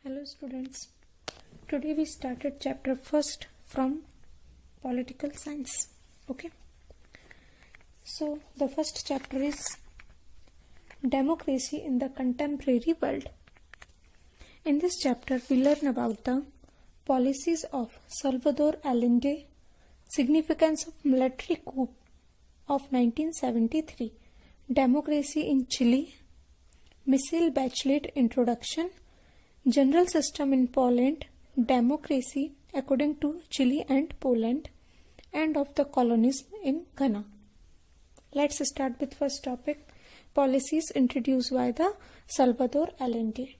Hello students, today we started chapter first from political science. Okay, so the first chapter is democracy in the contemporary world. In this chapter we learn about the policies of Salvador Allende, significance of military coup of 1973, democracy in Chile, Michelle Bachelet introduction, general system in Poland, democracy according to Chile and Poland, end of the colonialism in Ghana. Let's start with first topic, policies introduced by the Salvador Allende.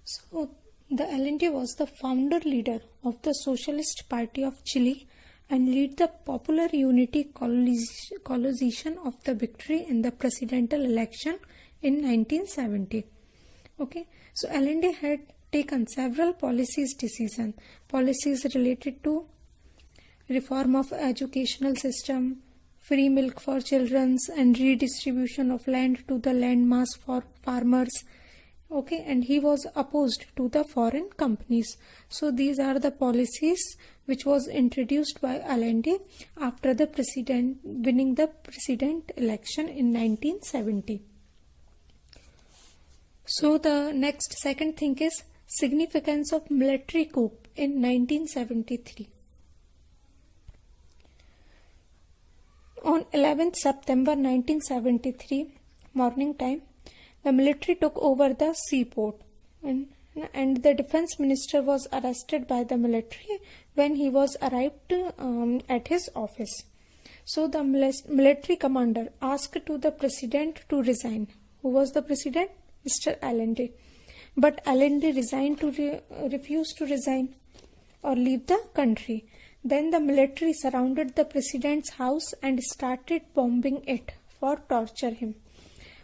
So, the Allende was the founder leader of the Socialist Party of Chile and lead the Popular Unity coalition of the victory in the presidential election in 1970. Okay, so Allende had taken several policies related to reform of educational system, free milk for children, and redistribution of land to the landmass for farmers. Okay, and he was opposed to the foreign companies. So these are the policies which was introduced by Allende after the president winning the president election in 1970. So the second thing is significance of military coup in 1973. On 11th September 1973 morning time, the military took over the seaport and the defense minister was arrested by the military when he was arrived at his office. So the military commander asked to the president to resign. Who was the president? Mr. Allende. But Allende refused to resign or leave the country. Then the military surrounded the president's house and started bombing it for torture him.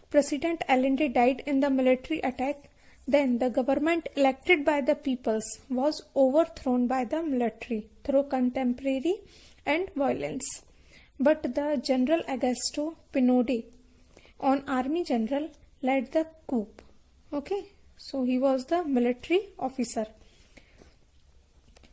President Allende died in the military attack. Then the government elected by the peoples was overthrown by the military through contemporary and violence. But the General Augusto Pinochet, an army general, led the coup. Okay, so he was the military officer.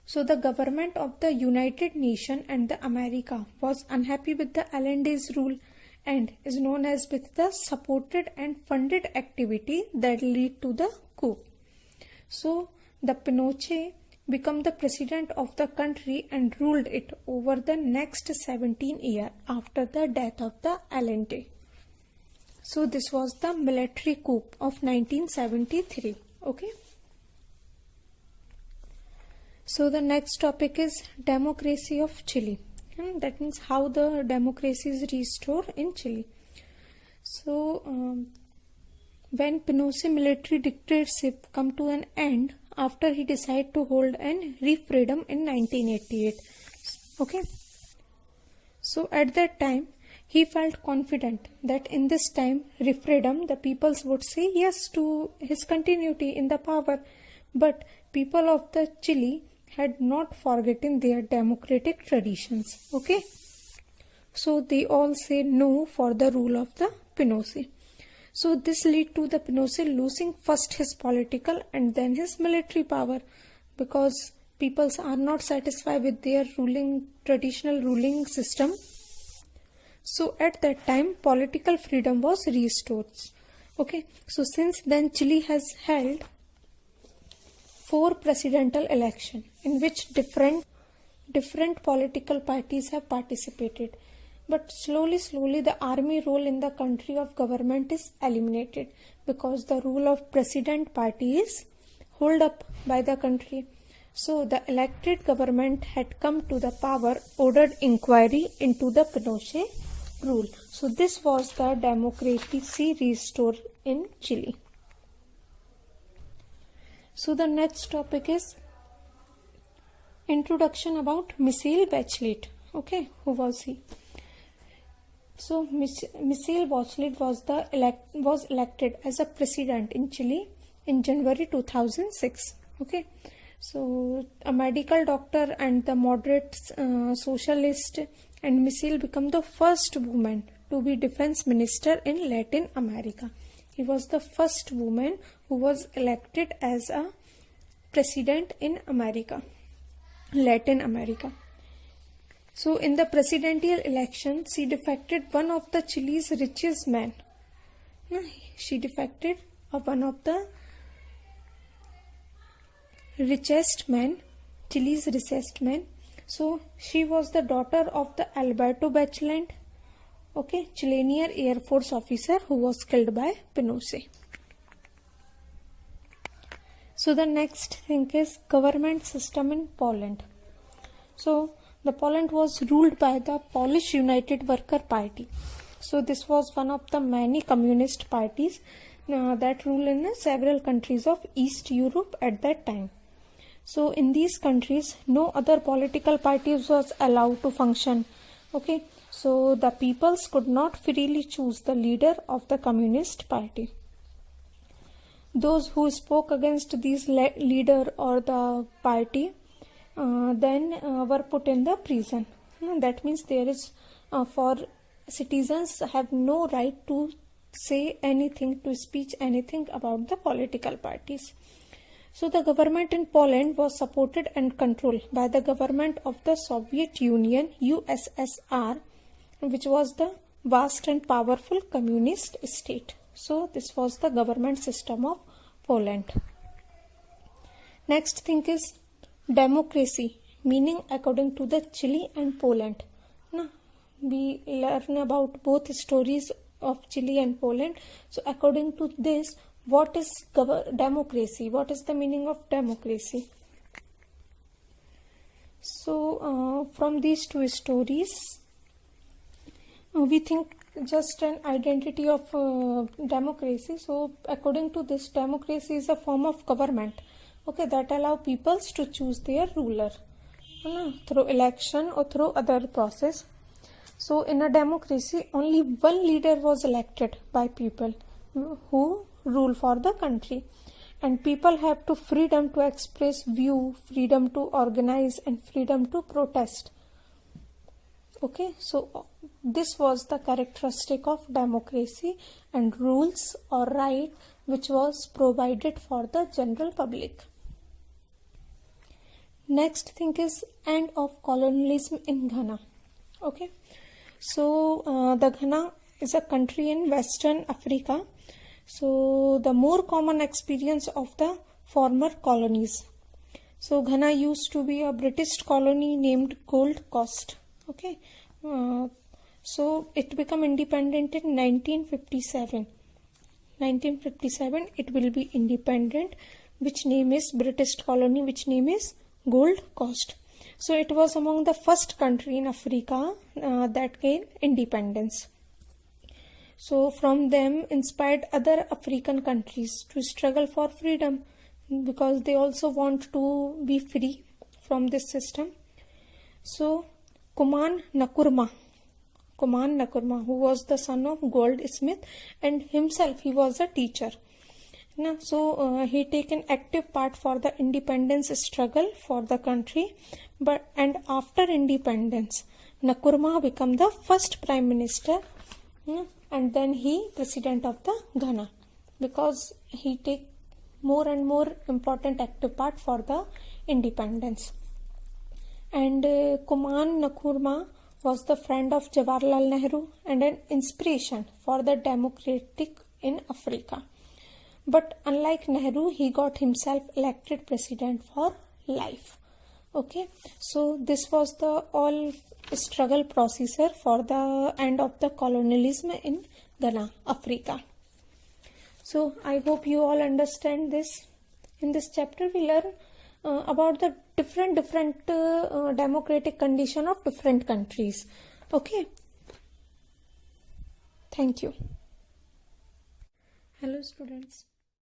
So the government of the United Nations and the America was unhappy with the Allende's rule and is known as with the supported and funded activity that lead to the coup. So the Pinochet became the president of the country and ruled it over the next 17 years after the death of the Allende. So this was the military coup of 1973. Okay. So the next topic is democracy of Chile. That means how the democracy is restored in Chile. So when Pinochet military dictatorship come to an end after he decided to hold an referendum in 1988. Okay. So at that time he felt confident that in this time referendum the peoples would say yes to his continuity in the power, but people of the Chile had not forgotten their democratic traditions. Okay, so they all say no for the rule of the Pinochet. So this led to the Pinochet losing first his political and then his military power, because peoples are not satisfied with their traditional ruling system. So at that time political freedom was restored. Okay, so since then Chile has held 4 presidential elections in which different political parties have participated. But slowly the army role in the country of government is eliminated because the rule of president party is held up by the country. So the elected government had come to the power, ordered inquiry into the Pinochet rule. So this was the democracy restored in Chile. So the next topic is introduction about Michelle Bachelet. Okay, who was he? So Michelle Bachelet was elected as a president in Chile in January 2006. Okay, so a medical doctor and the moderate socialist, and Michelle became the first woman to be defense minister in Latin America. He was the first woman who was elected as a president in America, Latin America. So in the presidential election, she defected one of the Chile's richest men. She defected one of the richest man, Chile's richest man. So she was the daughter of the Alberto Bachelet, okay, Chilean Air Force officer who was killed by Pinochet. So the next thing is government system in Poland. So the Poland was ruled by the Polish United Worker Party. So this was one of the many communist parties that ruled in several countries of East Europe at that time. So in these countries, no other political parties was allowed to function. Okay, so the peoples could not freely choose the leader of the communist party. Those who spoke against this leader or the party then were put in the prison. That means there is for citizens have no right to say anything, to speak anything about the political parties. So the government in Poland was supported and controlled by the government of the Soviet Union, USSR, which was the vast and powerful communist state. So this was the government system of Poland. Next thing is democracy, meaning according to the Chile and Poland. Now, we learn about both stories of Chile and Poland. So according to this, what is democracy? What is the meaning of democracy? So from these two stories, we think just an identity of democracy. So according to this, democracy is a form of government, okay, that allow peoples to choose their ruler through election or through other process. So in a democracy, only one leader was elected by people who rule for the country, and people have to freedom to express view, freedom to organize, and freedom to protest. Okay, so this was the characteristic of democracy and rules or right which was provided for the general public. Next thing is end of colonialism in Ghana. Okay, so the Ghana is a country in Western Africa. So the more common experience of the former colonies. So Ghana used to be a British colony named Gold Coast. Okay, so it became independent in 1957. 1957 it will be independent. Which name is British colony? Which name is Gold Coast. So it was among the first country in Africa that gained independence. So from them inspired other African countries to struggle for freedom, because they also want to be free from this system. So Kuman Nkrumah, who was the son of Goldsmith, and himself he was a teacher. So he taken active part for the independence struggle for the country. And after independence, Nkrumah became the first prime minister, and then he president of the Ghana, because he take more and more important active part for the independence. And Kuman Nkrumah was the friend of Jawaharlal Nehru and an inspiration for the democratic in Africa. But unlike Nehru, he got himself elected president for life. Okay, so this was the all struggle procedure for the end of the colonialism in Ghana, Africa. So I hope you all understand this. In this chapter we learn about the different democratic condition of different countries. Okay, thank you. Hello students.